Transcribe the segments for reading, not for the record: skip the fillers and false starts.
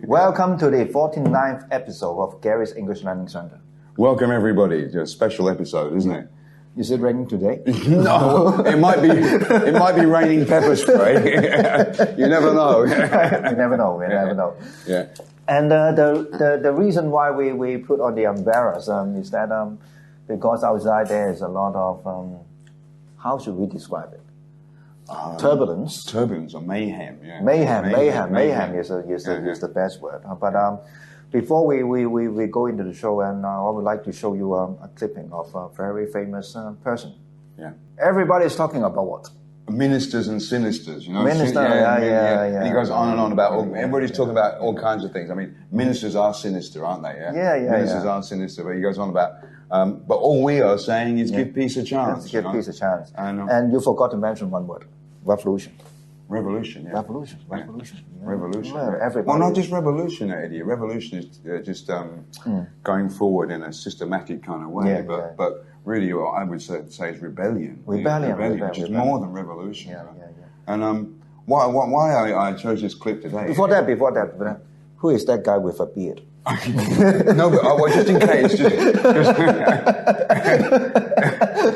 Welcome to the 49th episode of Gary's English Learning Center. Welcome everybody. It's a special episode, isn't it? Is it raining today? No, it might be raining pepper spray. You never know. We never know. Yeah. And the reason why we put on the umbrellas is that because outside there is a lot of how should we describe it? Turbulence. Turbulence or mayhem. Yeah. Mayhem is the best word. But before we go into the show, and I would like to show you a clipping of a very famous person. Yeah. Everybody's talking about what? Ministers and sinisters, you know. Minister, yeah. He goes on and on about everybody's talking about all kinds of things. I mean, ministers are sinister, aren't they? Yeah. Ministers are sinister, but he goes on about. But all we are saying is give peace a chance. Give peace a chance. And you forgot to mention one word: revolution. Revolution, yeah. Revolution. Everybody. Well, not just revolution, Eddie. Revolution is just going forward in a systematic kind of way. But really, what I would say is rebellion. Rebellion, which is more than revolution. Yeah. And why I chose this clip today. Before that, who is that guy with a beard? No, but just in case.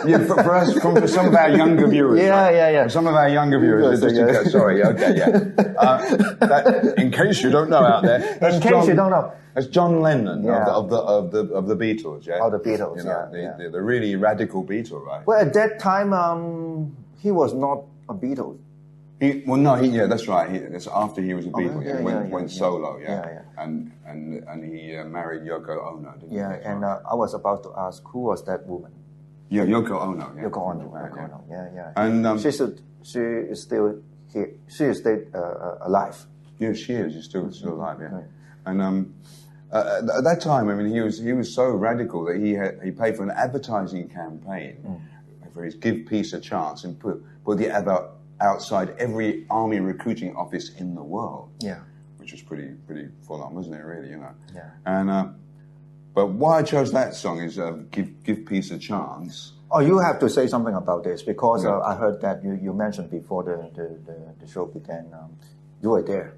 For some of our younger viewers. Yeah. For some of our younger viewers. Just in case, sorry, okay, yeah. In case you don't know out there. You don't know. That's John Lennon of the Beatles, yeah? Oh, the Beatles, you know, the really radical Beatle, right? Well, at that time, he was not a Beatle. That's right. That's after he was a Beatle. Went solo, and he married Yoko Ono, didn't he? Yeah, and I was about to ask, who was that woman? Yeah, Yoko Ono. Yeah. Yoko Ono. Yeah. And she is still here. She is still alive. Yeah, she is. She's still alive. Yeah. And at that time, I mean, he was so radical that he paid for an advertising campaign for his "Give Peace a Chance" and put the advert outside every army recruiting office in the world. Yeah. Which was pretty full on, wasn't it? Really, you know. Yeah. And but why I chose that song is "Give Peace a Chance." Oh, you have to say something about this because I heard that you mentioned before the show began. You were there.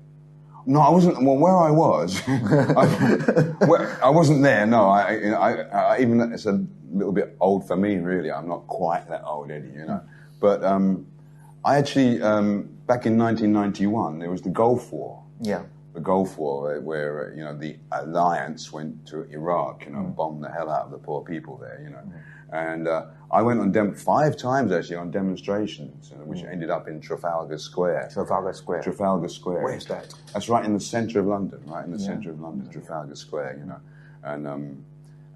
No, I wasn't. Well, where I was, I wasn't there. No, I even it's a little bit old for me, really. I'm not quite that old, Eddie, you know. But I actually back in 1991 there was the Gulf War. Yeah. The Gulf War, where you know the alliance went to Iraq, you know, and bombed the hell out of the poor people there, you know. And I went on 5 times actually on demonstrations, which ended up in Trafalgar Square. Trafalgar Square. Where is that? That's right in the centre of London, centre of London, Trafalgar Square, you know.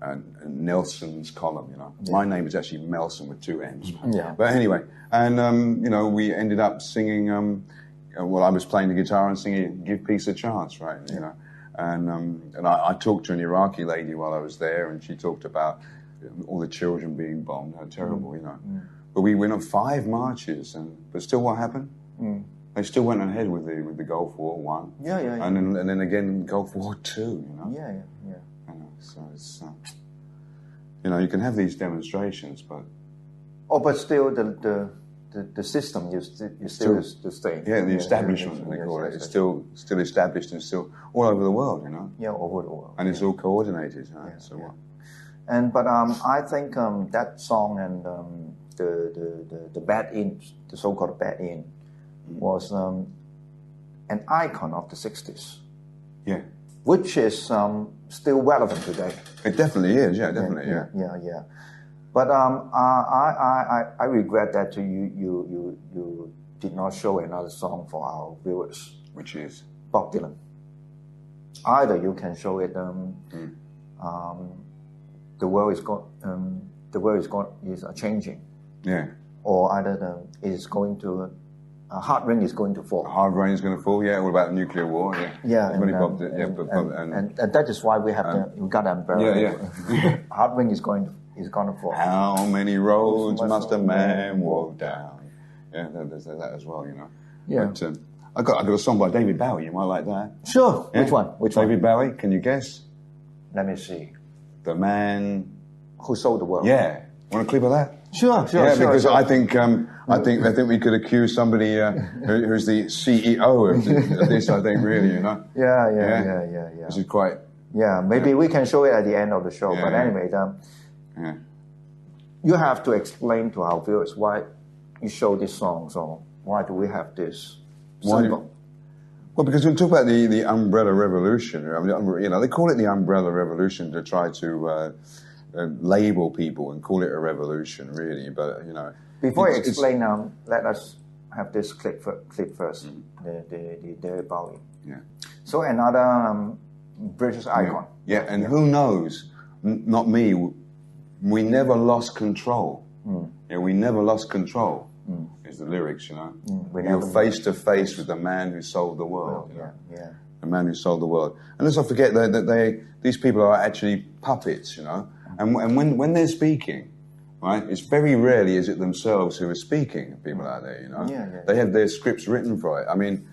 And Nelson's column, you know. Yeah. My name is actually Melson with 2 N's. Yeah. But anyway, and you know, we ended up singing. I was playing the guitar and singing "Give Peace a Chance," right? You know, and I talked to an Iraqi lady while I was there, and she talked about all the children being bombed. How terrible, you know. But we went on 5 marches, but still, what happened? They still went ahead with the Gulf War 1. Yeah. And then again Gulf War 2. You know. Yeah. So it's you know, you can have these demonstrations, but but still the system is still the same. Yeah, the establishment they call it. It's still established and still all over the world, you know. Yeah, all over the world. And it's all coordinated. Right? But I think that song and the bad in, the so-called bad in, was an icon of the 60s. Yeah. Which is still relevant today. It definitely is. Yeah, definitely. Yeah. But I regret that you did not show another song for our viewers. Which is Bob Dylan. Either you can show it. The world is changing. Yeah. Or either it is going to. Hard rain is going to fall. Hard rain is going to fall. Yeah, all about nuclear war. Yeah. And that is why we have we got an umbrella. Yeah. Hard rain is going to fall. How many roads must a man walk down? Yeah, there's that as well, you know. Yeah. But, I got a song by David Bowie. You might like that. Sure. Yeah? Which David one? Bowie. Can you guess? Let me see. The man who sold the world. Yeah. Want a clip of that? Sure. Because I think we could accuse somebody who's the CEO of this. I think really, you know. Yeah. This is quite. Yeah, maybe we can show it at the end of the show. But anyway, you have to explain to our viewers why you show this song. So why do we have this symbol? Well, because we talk about the umbrella revolution. I mean, you know, they call it the umbrella revolution to try to label people and call it a revolution, really. But you know, before you explain, let us have this clip first. The Bowie. Yeah. So another British icon. Yeah, and who knows? Not me. We never lost control. Yeah, we never lost control. Is the lyrics, you know. You're face to face with the man who sold the world. The man who sold the world. And let's not forget that these people are actually puppets, you know. And when they're speaking, right, it's very rarely is it themselves who are speaking. People out there, you know. They have their scripts written for it. I mean,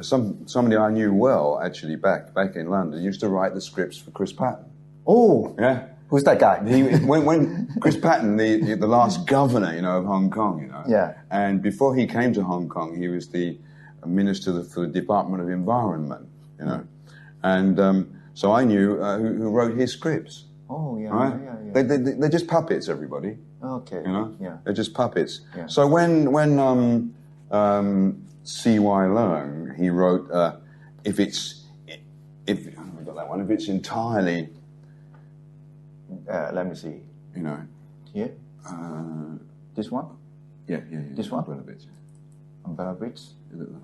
somebody I knew well actually back in London used to write the scripts for Chris Patton. Oh, yeah. Who's that guy? When Chris Patton, the last governor, you know, of Hong Kong, you know. Yeah. And before he came to Hong Kong, he was the minister for the Department of Environment, you know. And so I knew who wrote his scripts. Oh, yeah. Right? Yeah. They're just puppets, everybody. Okay. You know. Yeah. They're just puppets. Yeah. So when C.Y. Leung, he wrote, if it's entirely. Let me see. You know. Here? This one? Yeah. This one? Umbrella bits?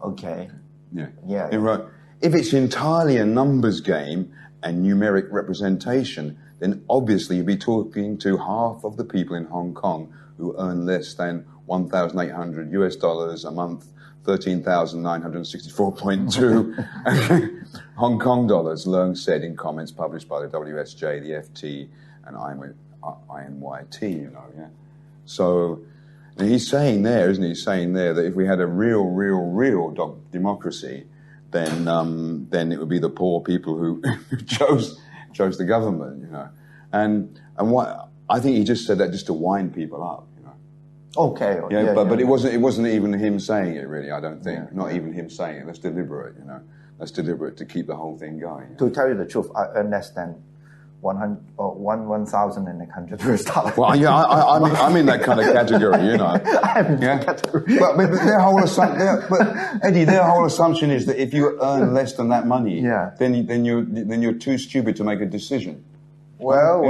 Okay. Yeah. He wrote, if it's entirely a numbers game and numeric representation, then obviously you'll be talking to half of the people in Hong Kong who earn less than $1,800 a month, 13,964.2 Hong Kong dollars, Leung said in comments published by the WSJ, the FT, and INYT, you know, yeah. So he's saying there, isn't he? He's saying there that if we had a real democracy, then it would be the poor people who chose the government, you know. And what I think he just said that just to wind people up, you know. Okay. But it wasn't even him saying it, really. I don't think not even him saying it. That's deliberate, you know. That's deliberate to keep the whole thing going. To tell you the truth, I earn less than $1,100. Well, yeah, I'm in that kind of category, you know. I'm in that category. But Eddie, their whole assumption is that if you earn less than that money, then you're too stupid to make a decision. Well.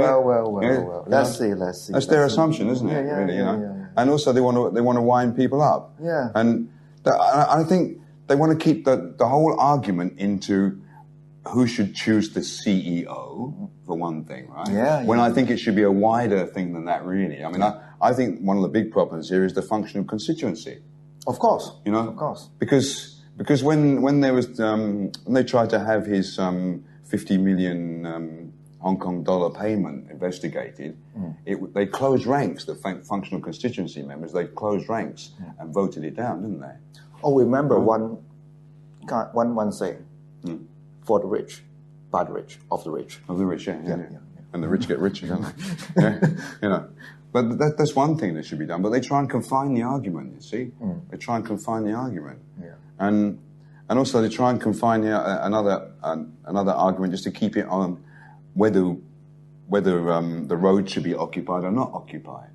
Let's see. That's their assumption, isn't it? Really, you know. Yeah. And also they want to wind people up. Yeah. And I think they want to keep the whole argument into who should choose the CEO, for one thing, right? Yeah. When I think it should be a wider thing than that, really. I mean, I think one of the big problems here is the function of constituency. Of course. You know? Of course. Because when there was when they tried to have his 50 million Hong Kong dollar payment investigated, they closed ranks. The functional constituency members, they closed ranks and voted it down, didn't they? Oh, remember one saying. For the rich, by the rich, of the rich. Of the rich, yeah. And the rich get richer, don't they? Yeah, you know. But that's one thing that should be done. But they try and confine the argument, you see. They try and confine the argument. Yeah. And also they try and confine another argument just to keep it on whether the road should be occupied or not occupied.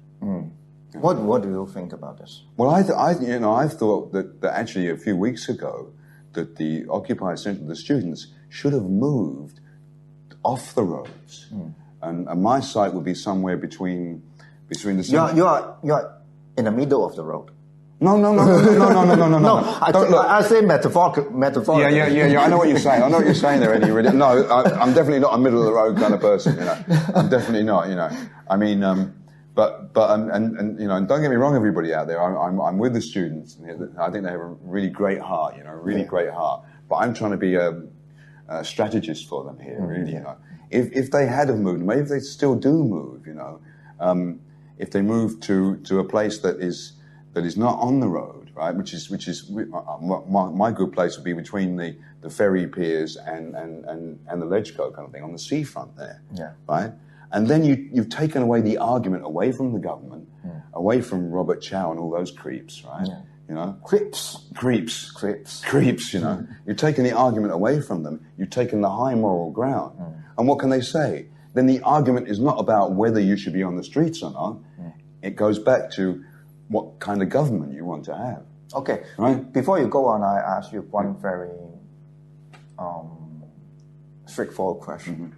What do you think about this? Well, I thought that actually a few weeks ago that the Occupy Centre, the students, should have moved off the roads, and my site would be somewhere between the. You're in the middle of the road. No. I say metaphorically. Yeah. I know what you're saying. I know what you're saying there, Eddie. Really. No, I'm definitely not a middle of the road kind of person. You know, I'm definitely not. You know, I mean, but you know, and don't get me wrong, everybody out there. I'm with the students. I think they have a really great heart. You know, great heart. But I'm trying to be a strategist for them here. Really, you know, if they had have moved, maybe if they still do move. You know, if they move to a place that is not on the road, right? Which is my good place would be between the ferry piers and the Ledgeco kind of thing on the seafront there. Yeah. Right. And then you've taken away the argument away from the government away from Robert Chow and all those creeps, right? Yeah. You know, Creeps. You know, you're taking the argument away from them. You've taken the high moral ground, and what can they say? Then the argument is not about whether you should be on the streets or not. It goes back to what kind of government you want to have. Okay. Right? Before you go on, I ask you one very straightforward question.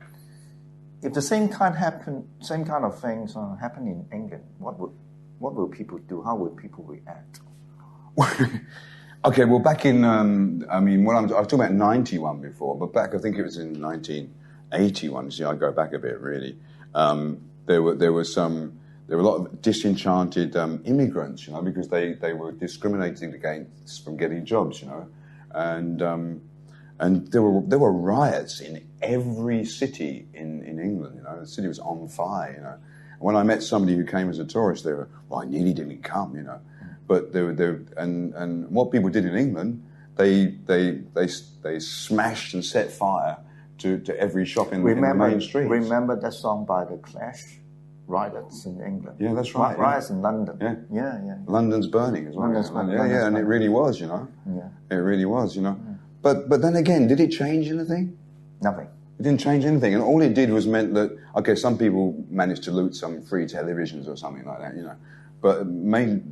If the same kind of things happen in England, what will people do? How will people react? Okay, well, back in I was talking about 91 before, but back I think it was in 1981. See, I go back a bit really. There were a lot of disenchanted immigrants, you know, because they were discriminated against from getting jobs, you know, and there were riots in every city in England, you know. The city was on fire, you know. And when I met somebody who came as a tourist, they were, well, I nearly didn't come, you know. But and what people did in England, they smashed and set fire to every shop in the main streets. Remember that song by The Clash? Riots in England. Yeah, that's right. Riots in London. Yeah. London's burning as well. London's burning. Yeah, and it really was, you know. Yeah. It really was, you know. But then again, did it change anything? Nothing. It didn't change anything, and all it did was meant that, okay, some people managed to loot some free televisions or something like that, you know. But it made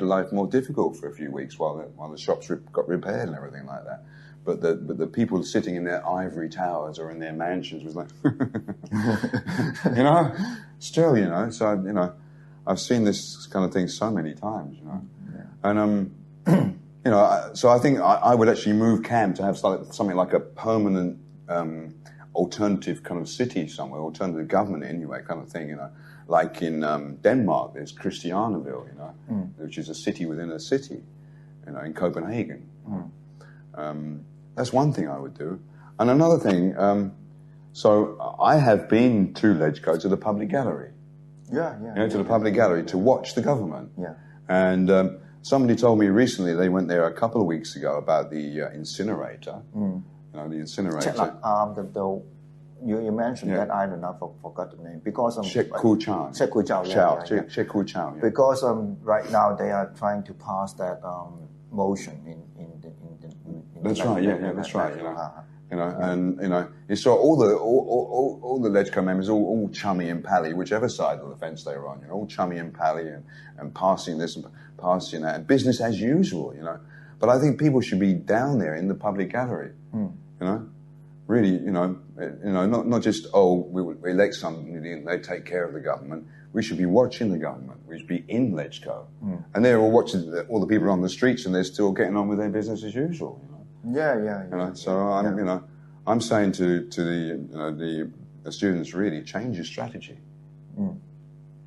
life more difficult for a few weeks while the shops got repaired and everything like that. But the people sitting in their ivory towers or in their mansions was like, you know, still, you know. So you know, I've seen this kind of thing so many times, you know, and you know, so I think I would actually move camp to have something like a permanent alternative kind of city somewhere, alternative government anyway, kind of thing, you know. Like in Denmark, there's Christianaville, you know, which is a city within a city, you know, in Copenhagen. That's one thing I would do. And another thing, so I have been to Ledgeco, to the public gallery. To the public gallery to watch the government. Yeah. And somebody told me recently they went there a couple of weeks ago about the incinerator. You know, the incinerator. You mentioned that island, I forgot the name. Because Shek Kwu Chau. Shek Kwu Chau. Because right now they are trying to pass that motion in that's right. That's right. You know, and you know, you saw all the Ledgeco members all chummy and pally, whichever side of the fence they were on. You know, all chummy and pally and passing this and passing that, and business as usual. You know, but I think people should be down there in the public gallery. You know. Really, you know, not just, we elect somebody and they take care of the government. We should be watching the government. We should be in Ledgeco. And they're all watching all the people on the streets and they're still getting on with their business as usual, you know. Yeah. So I'm, you know, I'm saying to the students, really change your strategy. You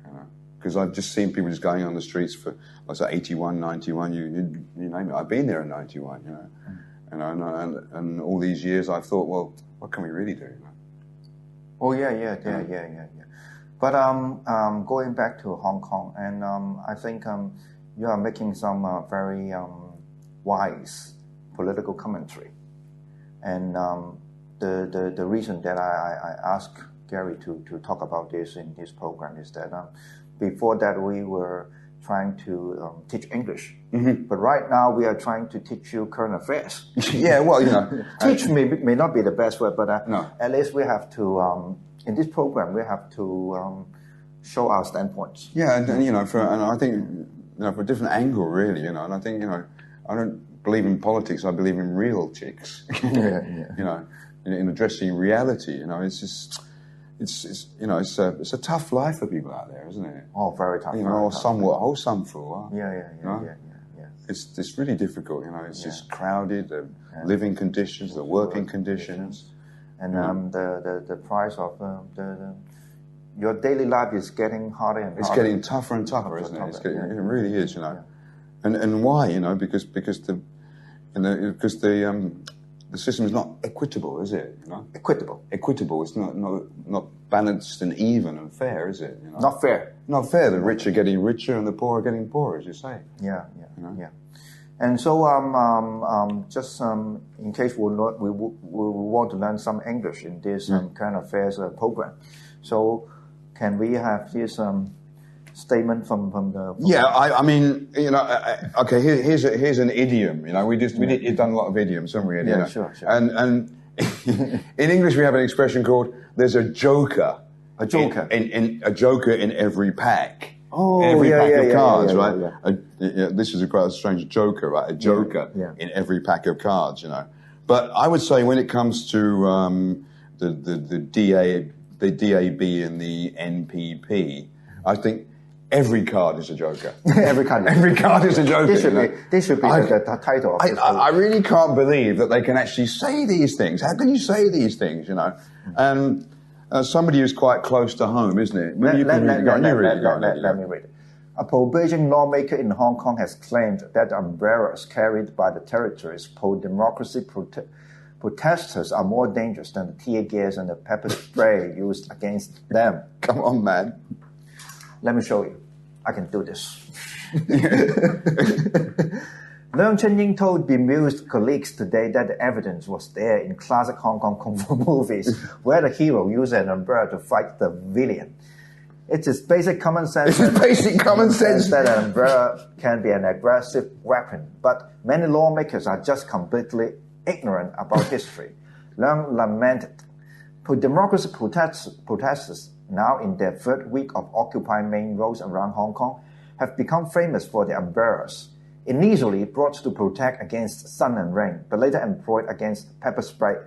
know, because I've just seen people just going on the streets for, like, 81, 91, you name it. I've been there in 91, you know. You know, and all these years I've thought, well, what can we really do? You know? Oh, yeah. But going back to Hong Kong, and I think you are making some very wise political commentary. And the reason that I asked Gary to talk about this in his program is that before that we were trying to teach English. But right now we are trying to teach you current affairs. Yeah, well, you know. Teach may not be the best word, but no. At least we have to, in this program, we have to show our standpoints. Yeah, and you know, and I think, you know, for a different angle, really, you know, and I think, you know, I don't believe in politics, I believe in real chicks. You know, in addressing reality, you know, it's just... It's you know, it's a tough life for people out there, isn't it? Oh, very tough. You know, or somewhat wholesome for a while. Yeah. It's really difficult, you know. It's just crowded, the living conditions, the working conditions, and the price of your daily life is getting harder and harder. It's getting tougher and tougher, isn't it? It really is, you know. And why? You know, because the system is not equitable, is it? You know? Equitable. It's not balanced and even and fair, is it? You know? Not fair. Not fair. The rich are getting richer and the poor are getting poorer, as you say. Yeah. And so, just in case we want to learn some English in this current affairs program, so can we have this statement from the... Yeah, I mean, okay, here's an idiom, we've done a lot of idioms, haven't we? Yeah, sure. And in English we have an expression called, there's a joker. A joker? In a joker in every pack. Oh, every pack of cards, right? Yeah. This is quite a strange joker, right? A joker in every pack of cards, But I would say when it comes to the DAB and the NPP, I think every card is a joker. Every card is a joker. This should be the title of I really can't believe that they can actually say these things. How can you say these things, And somebody who's quite close to home, isn't it? Let me read it. A pro-Beijing lawmaker in Hong Kong has claimed that umbrellas carried by the territory's pro-democracy protesters are more dangerous than the tear gas and the pepper spray used against them. Come on, man. Let me show you. I can do this.粱锦祥told bemused colleagues today that the evidence was there in classic Hong Kung kung fu movies where the hero used an umbrella to fight the villain. It is basic common sense. That an umbrella can be an aggressive weapon, but many lawmakers are just completely ignorant about history. Leung lamented. Pro-democracy protesters, now in their third week of occupying main roads around Hong Kong, have become famous for their umbrellas. Initially brought to protect against sun and rain, but later employed against pepper spray.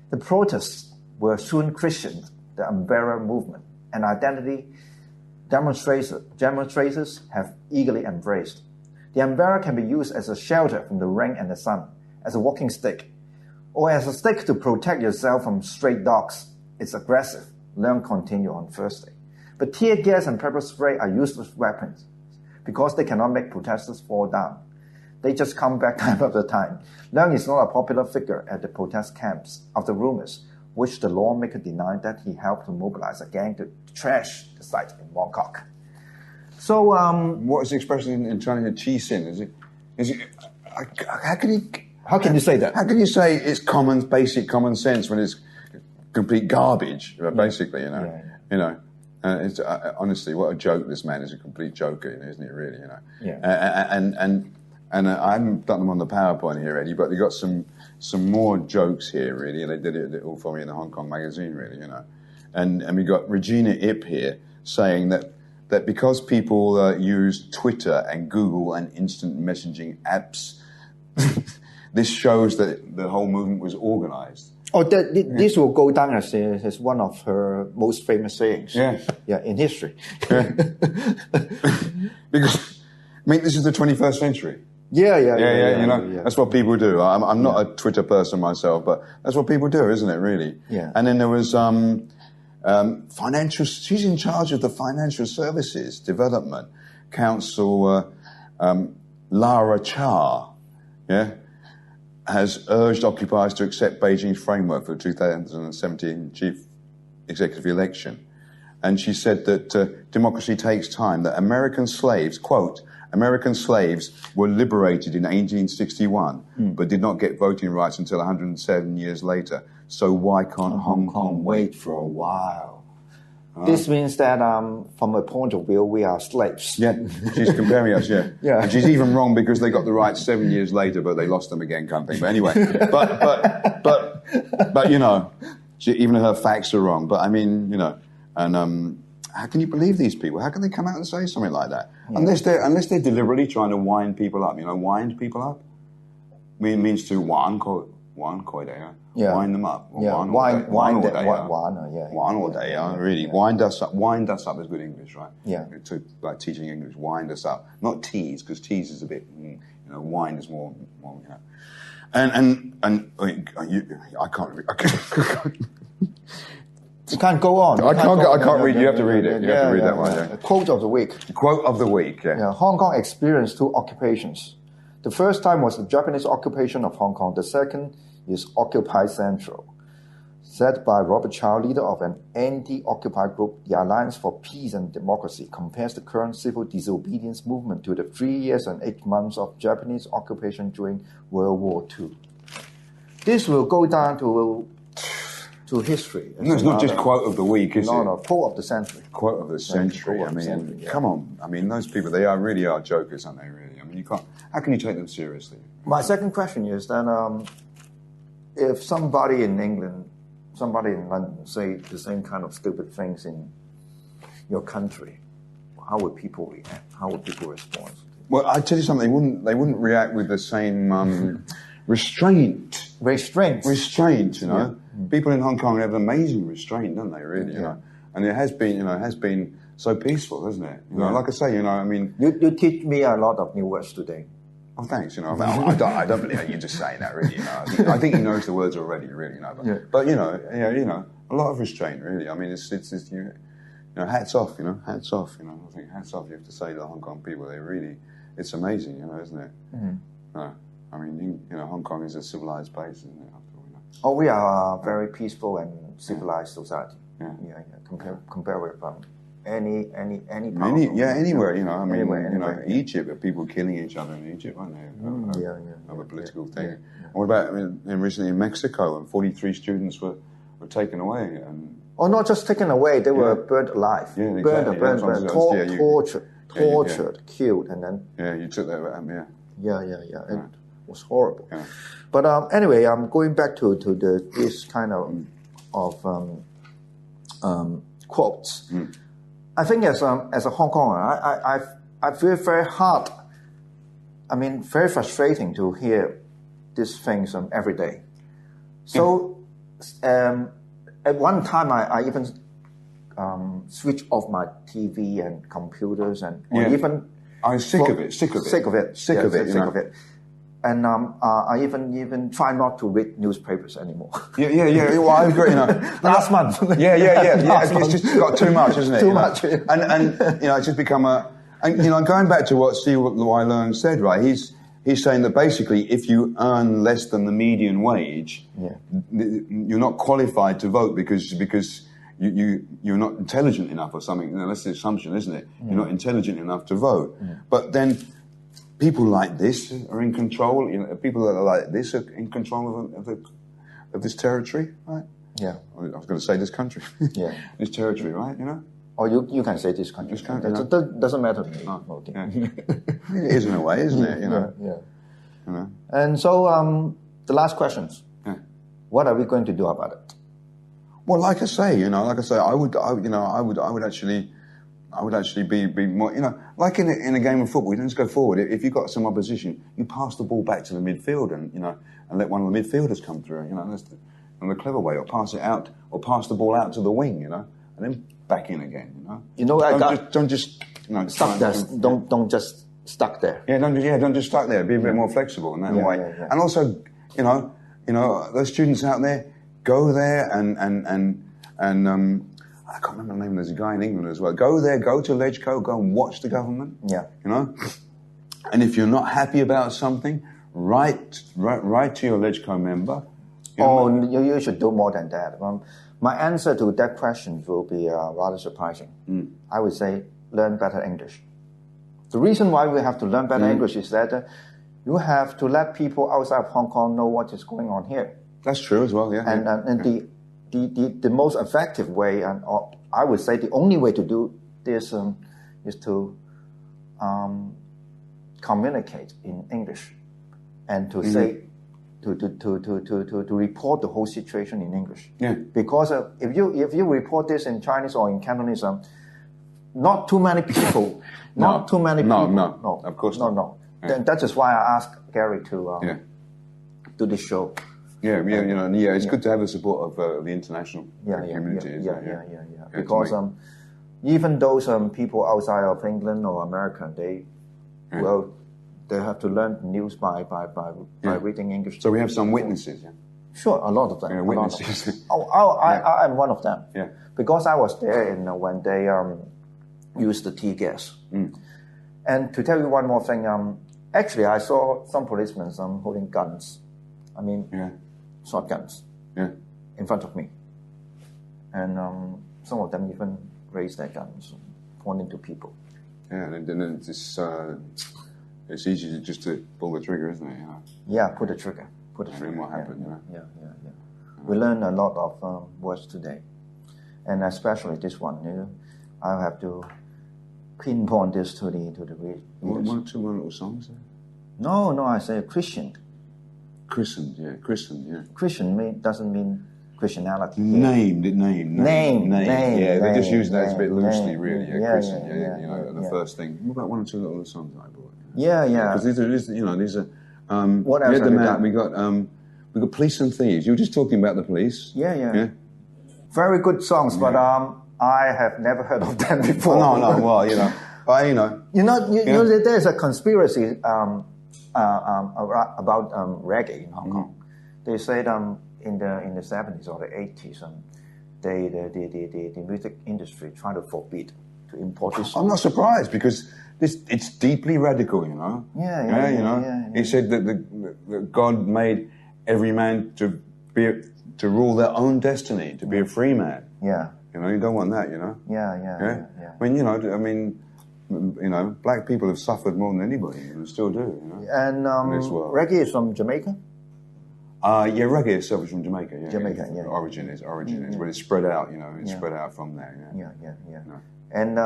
The protests were soon christened the umbrella movement, an identity demonstrators have eagerly embraced. The umbrella can be used as a shelter from the rain and the sun, as a walking stick, or as a stick to protect yourself from stray dogs. It's aggressive, Leung continued on Thursday. But tear gas and pepper spray are useless weapons because they cannot make protesters fall down. They just come back time after time. Leung is not a popular figure at the protest camps after rumors, which the lawmaker denied that he helped to mobilize a gang to trash the site in Bangkok. So, what is the expression in Chinese? Chi sin? Is it? How can you say that? How can you say it's basic common sense when it's complete garbage? Basically, It's honestly, what a joke! This man is a complete joker, isn't he? Really, And I haven't done them on the PowerPoint here, Eddie, but they got some more jokes here, really, and they did it all for me in the Hong Kong magazine, really, And we got Regina Ip here saying that because people use Twitter and Google and instant messaging apps, this shows that the whole movement was organized. Oh, this will go down as one of her most famous sayings. Yeah, in history. Yeah. Because, this is the 21st century. Yeah. That's what people do. I'm not a Twitter person myself, but that's what people do, isn't it, really? Yeah. And then there was she's in charge of the Financial Services Development Council, Lara Cha, has urged occupiers to accept Beijing's framework for the 2017 chief executive election. And she said that democracy takes time, that American slaves, quote, American slaves were liberated in 1861, but did not get voting rights until 107 years later. So why can't Hong Kong wait for a while? This means that from a point of view, we are slaves. Yeah, she's comparing us, yeah. Yeah. And she's even wrong because they got the rights 7 years later, but they lost them again, kind of thing. But anyway, but even her facts are wrong. But and how can you believe these people? How can they come out and say something like that? Yeah. Unless they're deliberately trying to wind people up. Wind people up means to wind them up. Wind us up. Wind us up is good English, right? Yeah. Like teaching English, wind us up, not tease, because tease is a bit, wind is more. And I can't. You can't go on. I can't read. You have to read it. You have to read that one. Yeah. Quote of the week. Quote of the week. Yeah. Hong Kong experienced 2 occupations. The first time was the Japanese occupation of Hong Kong. The second is Occupy Central. Said by Robert Chow, leader of an anti-Occupy group, the Alliance for Peace and Democracy compares the current civil disobedience movement to the 3 years and 8 months of Japanese occupation during World War II. This will go down to to history. No, it's not just quote of the week, is it? No, quote of the century. Quote of the century. I mean, come on. I mean, those people, they really are jokers, aren't they, really? I mean, you can't, how can you take them seriously? My second question is that if somebody in England, somebody in London say the same kind of stupid things in your country, how would people react? How would people respond? Well, I tell you something, they wouldn't react with the same restraint. Restraint, you know. Yeah. People in Hong Kong have amazing restraint, don't they? Really, you know. And it has been so peaceful, hasn't it? You know, like I say, you know, I mean, you teach me a lot of new words today. Oh, thanks. You know, I don't believe you're just saying that, really. You know, I think he knows the words already, really. You know, but you know, a lot of restraint, really. I mean, it's you know, hats off. You know, hats off. You know, I think hats off. You have to say to the Hong Kong people, they really, it's amazing. You know, isn't it? Mm-hmm. I mean, you know, Hong Kong is a civilized place, isn't it? After all, you know? Oh, we are a very peaceful and civilized society. Yeah. Compare with any part anywhere, you know. I mean, you know, Egypt, people killing each other in Egypt, aren't they? Over political thing. And what about recently in Mexico, and 43 students were taken away? Not just taken away; they were burned alive. Yeah, exactly. Burned, tortured, killed, and then. Yeah, you took that. Yeah. It was horrible. Yeah. But anyway, I'm going back to this kind of quotes. Mm. I think as a Hong Konger, I feel very hard. I mean, very frustrating to hear these things every day. So at one time, I even switched off my TV and computers and even. I was sick of it. And I even try not to read newspapers anymore. Yeah. Well, I agree. You know, last month. Yeah. It's just got too much, isn't it? Too much. And you know, it's just become and you know, going back to what Steve Wyland said, right? He's saying that basically, if you earn less than the median wage, you're not qualified to vote because you're not intelligent enough or something. You know, that's the assumption, isn't it? You're not intelligent enough to vote. But then people like this are in control. You know, people that are like this are in control of this territory, right? Yeah. I was going to say this country. Yeah. This territory, right? You know. Or you can say this country. It doesn't matter to me. Oh, okay. It is in a way, isn't it? You know. Yeah. You know. And so the last questions. Yeah. What are we going to do about it? Well, like I say, I would actually be more, you know, like in a game of football. You don't just go forward. If you've got some opposition, you pass the ball back to the midfield and let one of the midfielders come through. You know, that's the clever way. Or pass it out, or pass the ball out to the wing. You know, and then back in again. You know. Don't just stuck there. Don't just stuck there. Yeah, don't just stuck there. Be a bit more flexible in that way. Yeah. And also, you know, those students out there, go there and I can't remember the name. There's a guy in England as well. Go there, go to LegCo, go and watch the government. Yeah. You know? And if you're not happy about something, write to your LegCo member. You should do more than that. My answer to that question will be rather surprising. I would say learn better English. The reason why we have to learn better English is that you have to let people outside of Hong Kong know what is going on here. That's true as well, yeah. And the most effective way, and I would say the only way to do this is to communicate in English and to say to report the whole situation in English. Yeah. Because if you report this in Chinese or in Cantonese, not too many people. No, of course not. No. Yeah. Then that is why I asked Gary to do this show. Yeah, it's good to have the support of the international community. Yeah. Because even those people outside of England or America, they have to learn news by reading English. So we have some witnesses. Yeah. Sure, a lot of them. Yeah, witnesses. I am one of them. Yeah. Because I was there when they used the tear gas. And to tell you one more thing, actually I saw some policemen holding guns. I mean, shotguns in front of me. And some of them even raised their guns, pointing to people. Yeah, and then it's easy to pull the trigger, isn't it? Yeah, pull the trigger. And then what happened, Yeah. We learned a lot of words today, and especially this one. I have to pinpoint this to the readers. One little songs. No, I say Christian. Christened, yeah. Christian doesn't mean Christianity. Name. Yeah, they just use that as a bit loosely, name. really. Yeah, Christian, the first thing. What about one or two little songs I bought? Yeah. Because these are. What else have you done? We got Police and Thieves. You were just talking about the police. Yeah. Very good songs, but I have never heard of them before. No. Well, there's a conspiracy about reggae in Hong Kong. They said in the 70s or the 80s, the music industry tried to forbid to import this song. I'm not surprised because it's deeply radical, Yeah. He said that God made every man to rule their own destiny, to be a free man. Yeah. You don't want that, Yeah. Black people have suffered more than anybody, and still do, And reggae is from Jamaica? Reggae itself is from Jamaica, yeah. Jamaica, yeah. Origin is, but it's spread out, it's spread out from there, Yeah. And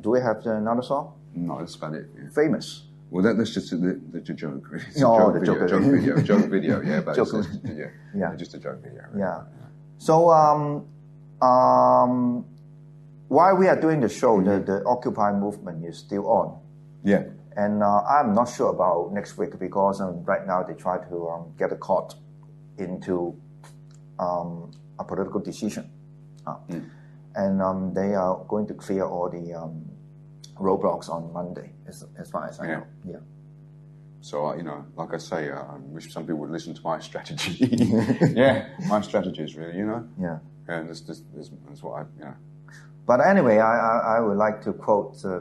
do we have another song? No, that's about it. Yeah. Famous. Well, that's just the joke. It's joke video, yeah. But joke. Just a joke video. Right? Yeah. So, while we are doing the show, the Occupy movement is still on. Yeah. And I'm not sure about next week because right now they try to get a court into a political decision. And they are going to clear all the roadblocks on Monday, as far as I know. Yeah. So, like I say, I wish some people would listen to my strategy. My strategy is really, Yeah. And that's what But anyway, I would like to close the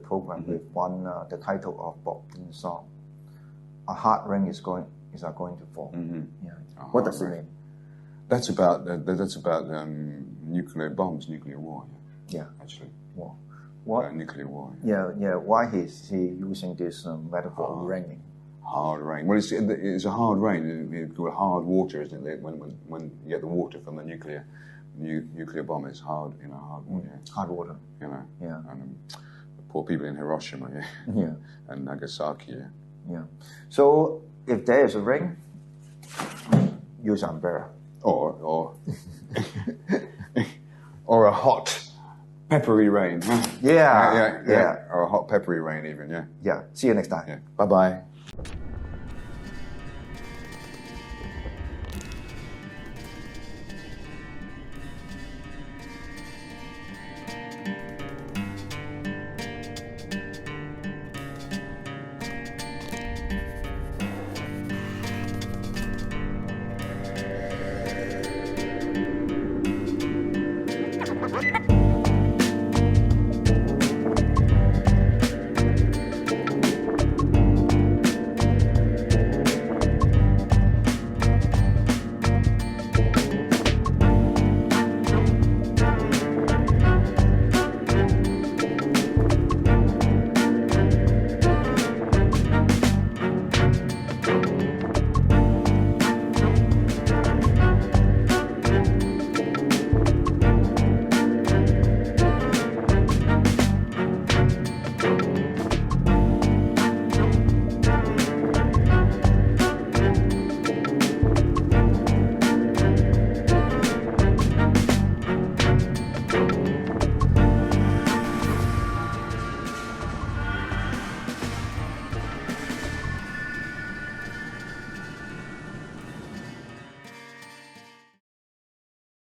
program with the title of Bob Dylan's song. A hard rain is going to fall. Yeah. What does it mean? That's about nuclear bombs, nuclear war. Yeah. Actually. War. What? Nuclear war. Yeah. Why is he using this metaphor, raining? Hard rain. Well, it's a hard rain. It's called hard water, isn't it? When you get the water from the nuclear bomb, it's hard. Hard water. Hard water. Yeah. And the poor people in Hiroshima. Yeah. And Nagasaki. Yeah. So if there is a rain, use umbrella. Or a hot, peppery rain. Huh? Yeah. Or a hot, peppery rain even, Yeah. See you next time. Yeah. Bye-bye. What?